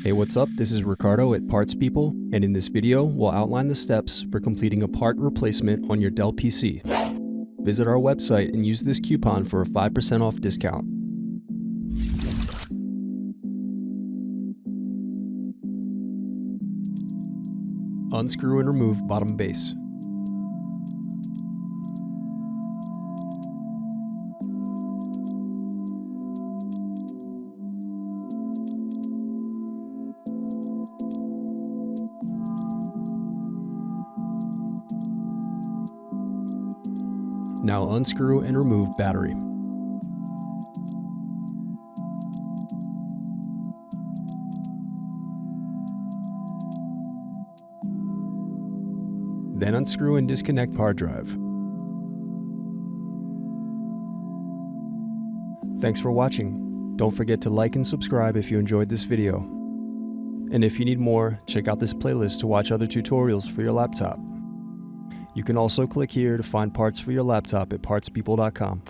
Hey, what's up? This is Ricardo at Parts People, and in this video, we'll outline the steps for completing a part replacement on your Dell PC. Visit our website and use this coupon for a 5% off discount. Unscrew and remove bottom base. Now unscrew and remove battery. Then unscrew and disconnect hard drive. Thanks for watching. Don't forget to like and subscribe if you enjoyed this video. And if you need more, check out this playlist to watch other tutorials for your laptop. You can also click here to find parts for your laptop at partspeople.com.